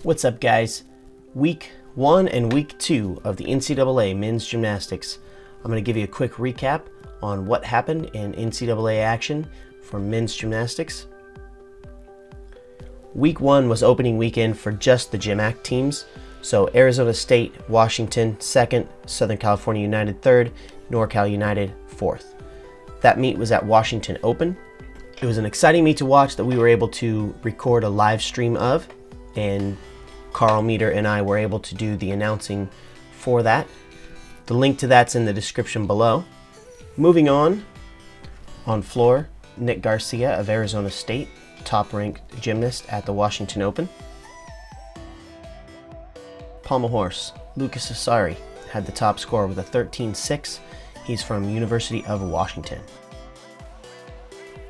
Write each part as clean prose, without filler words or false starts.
What's up, guys? Week 1 and Week 2 of the NCAA Men's Gymnastics. I'm going to give you a quick recap on what happened in NCAA action for men's gymnastics. Week 1 was opening weekend for just the Gymact teams. So Arizona State, Washington 2nd, Southern California United 3rd, NorCal United 4th. That meet was at Washington Open. It was an exciting meet to watch that we were able to record a live stream of, and Carl Meter and I were able to do the announcing for that. The link to that's in the description below. Moving on floor, Nick Garcia of Arizona State, top-ranked gymnast at the Washington Open. Pommel horse, Lucas Asari had the top score with a 13.6. He's from University of Washington.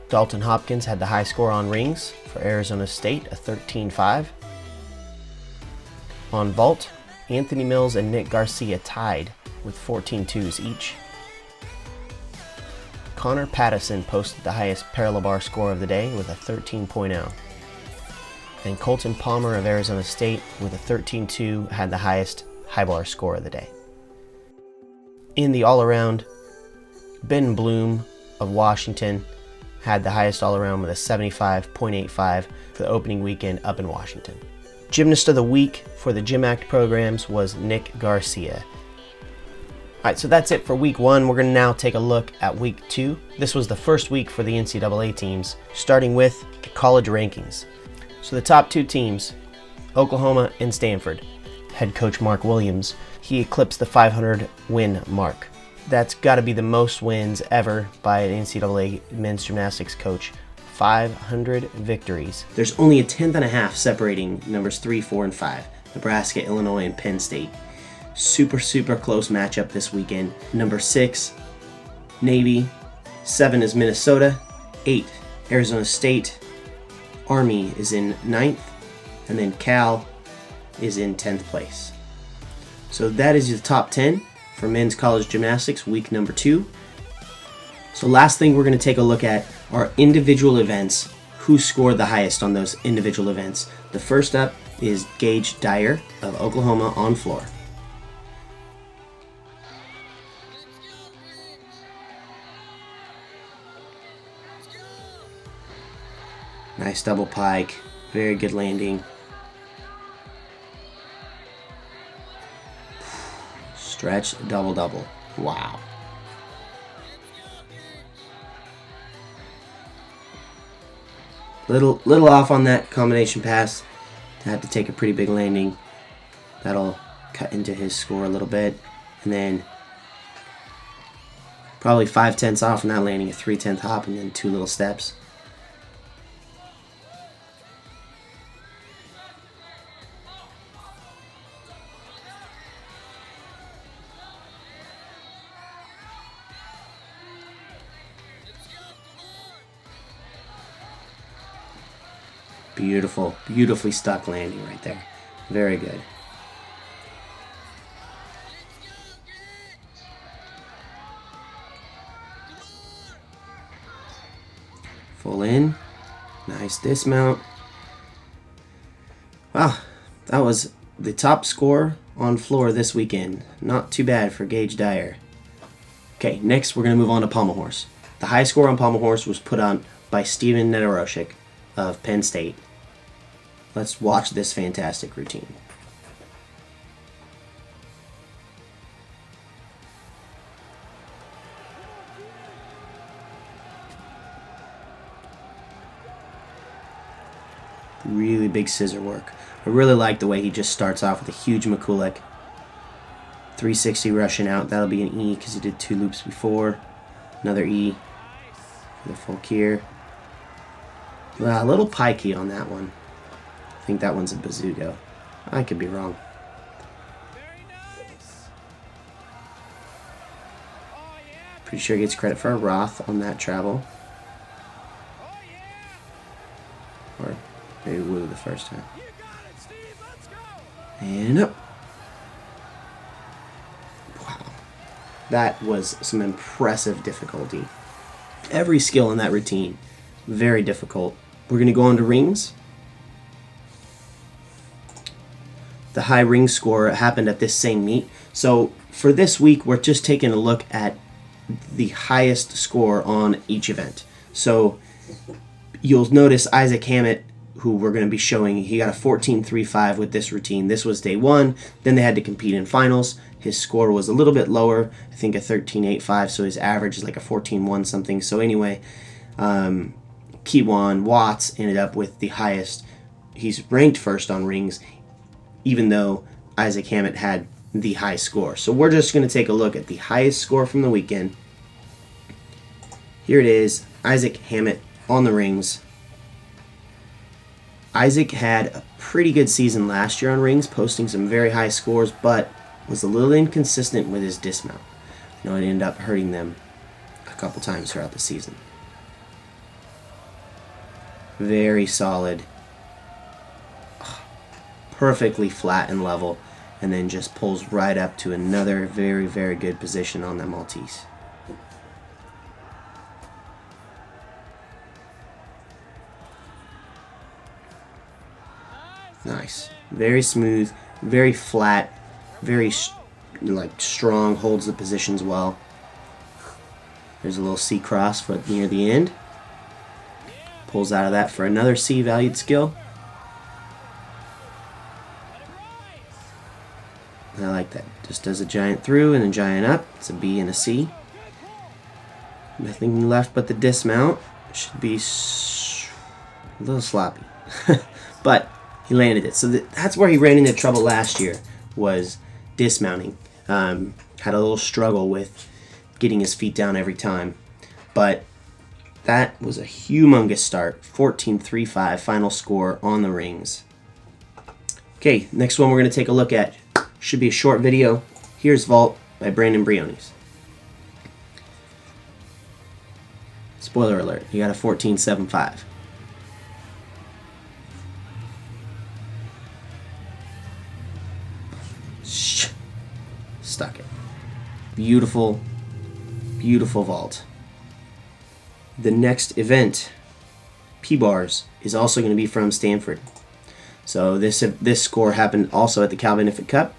Dalton Hopkins had the high score on rings for Arizona State, a 13.5. On vault, Anthony Mills and Nick Garcia tied with 14.2s each. Connor Pattison posted the highest parallel bar score of the day with a 13.0. And Colton Palmer of Arizona State with a 13.2 had the highest high bar score of the day. In the all-around, Ben Bloom of Washington had the highest all-around with a 75.85 for the opening weekend up in Washington. Gymnast of the Week for the Gymact programs was Nick Garcia. Alright, so that's it for Week 1. We're going to now take a look at Week 2. This was the first week for the NCAA teams, starting with the college rankings. So the top two teams, Oklahoma and Stanford. Head coach Mark Williams, he eclipsed the 500 win mark. That's got to be the most wins ever by an NCAA men's gymnastics coach. 500 victories. There's only a tenth and a half separating numbers 3, 4, and 5. Nebraska, Illinois, and Penn State. Super close matchup this weekend. Number 6, Navy. 7 is Minnesota. 8, Arizona State. Army is in 9th. And then Cal is in 10th place. So that is the top 10 for men's college gymnastics, week number 2. So last thing we're going to take a look at are individual events. Who scored the highest on those individual events? The first up is Gage Dyer of Oklahoma on floor. Nice double pike, very good landing. Stretch, double. Wow. Little off on that combination pass. Had to take a pretty big landing. That'll cut into his score a little bit. And then probably 5/10 off on that landing, a 3/10 hop, and then 2 little steps. Beautifully stuck landing right there. Very good. Full in. Nice dismount. Wow, that was the top score on floor this weekend. Not too bad for Gage Dyer. Okay, next we're going to move on to pommel horse. The high score on pommel horse was put on by Steven Nedoroshik of Penn State. Let's watch this fantastic routine. Really big scissor work. I really like the way he just starts off with a huge McCulloch. 360 rushing out. That'll be an E because he did 2 loops before. Another E for the full kier. A little pikey on that one. I think that one's a bazooka. I could be wrong. Pretty sure he gets credit for a Roth on that travel. Or maybe Woo the first time. And up. Wow. That was some impressive difficulty. Every skill in that routine, very difficult. We're going to go on to rings. the high ring score happened at this same meet. So for this week, we're just taking a look at the highest score on each event. So you'll notice Isaac Hammett, who we're going to be showing, he got a 14.35 with this routine. This was day one. Then they had to compete in finals. His score was a little bit lower, I think a 13.85, so his average is like a 14.1 something. So anyway, Kewan Watts ended up with the highest. He's ranked first on rings, even though Isaac Hammett had the high score. So we're just going to take a look at the highest score from the weekend. Here it is, Isaac Hammett on the rings. Isaac had a pretty good season last year on rings, posting some very high scores, but was a little inconsistent with his dismount. It ended up hurting them a couple times throughout the season. Very solid. Perfectly flat and level, and then just pulls right up to another very, very good position on that Maltese. Nice. Very smooth, very flat, very strong, holds the positions well. There's a little C cross for near the end. Pulls out of that for another C valued skill. I like that. Just does a giant through and a giant up. It's a B and a C. Nothing left but the dismount. Should be a little sloppy. But he landed it. So that's where he ran into trouble last year, was dismounting. Had a little struggle with getting his feet down every time. But that was a humongous start. 14.35 final score on the rings. Okay, next one we're going to take a look at. Should be a short video. Here's Vault by Brandon Briones. Spoiler alert, he got a 14.75. Stuck it. Beautiful, beautiful vault. The next event, P-Bars, is also going to be from Stanford. So this score happened also at the Cal Benefit Cup.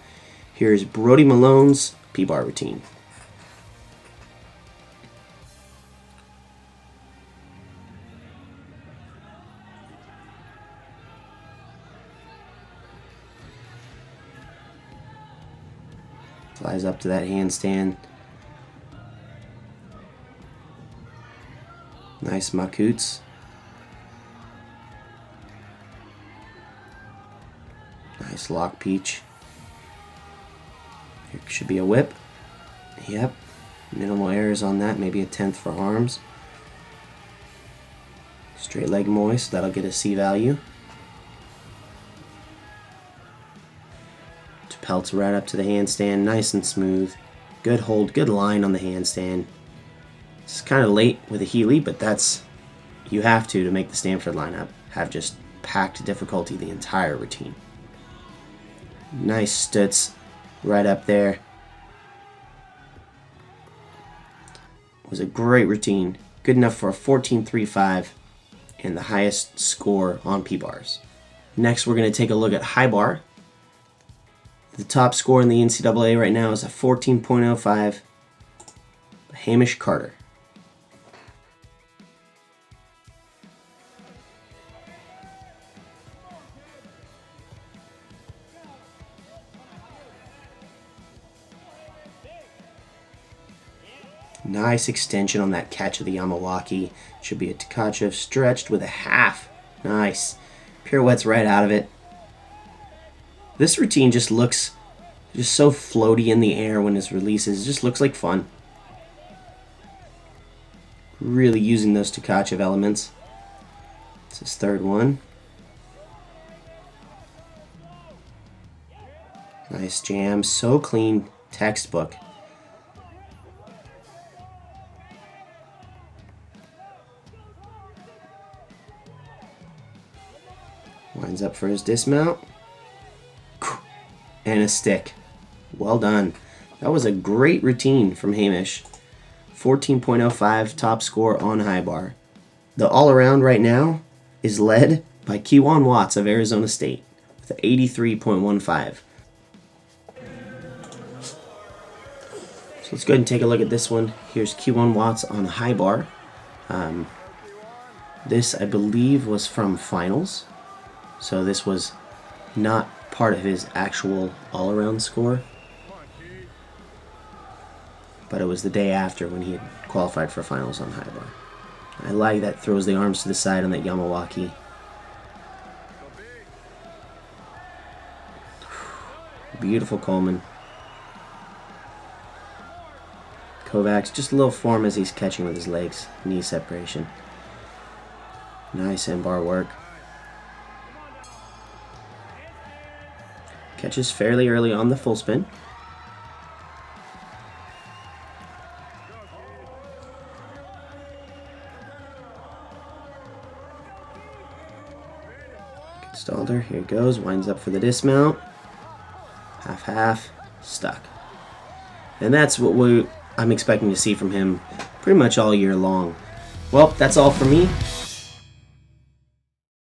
Here's Brody Malone's P-Bar routine. Flies up to that handstand. Nice Makuts. Nice lock peach. Here should be a whip. Yep. Minimal errors on that. Maybe a 10th for arms. Straight leg moist. That'll get a C value. Pelts right up to the handstand. Nice and smooth. Good hold. Good line on the handstand. It's kind of late with a Healy, but that's, you have to make the Stanford lineup have just packed difficulty the entire routine. Nice stutz right up there. It was a great routine. Good enough for a 14.35 and the highest score on P-Bars. Next, we're going to take a look at high bar. The top score in the NCAA right now is a 14.05. Hamish Carter. Nice extension on that catch of the Yamawaki. Should be a Tkachev stretched with a half. Nice. Pirouettes right out of it. This routine just looks just so floaty in the air when it releases. It just looks like fun. Really using those Tkachev elements. It's his third one. Nice jam. So clean. Textbook. Winds up for his dismount. And a stick. Well done. That was a great routine from Hamish. 14.05 top score on high bar. The all-around right now is led by Kewan Watts of Arizona State with an 83.15. So let's go ahead and take a look at this one. Here's Q1 watts on a high bar. This, I believe, was from finals. So this was not part of his actual all-around score, but it was the day after when he had qualified for finals on high bar. I like that, throws the arms to the side on that Yamawaki. Beautiful Coleman. Kovacs, just a little form as he's catching with his legs, knee separation. Nice end bar work. Catches fairly early on the full spin. Good Stalder, here it goes, winds up for the dismount. Half, stuck. And that's what I'm expecting to see from him pretty much all year long. Well, that's all for me.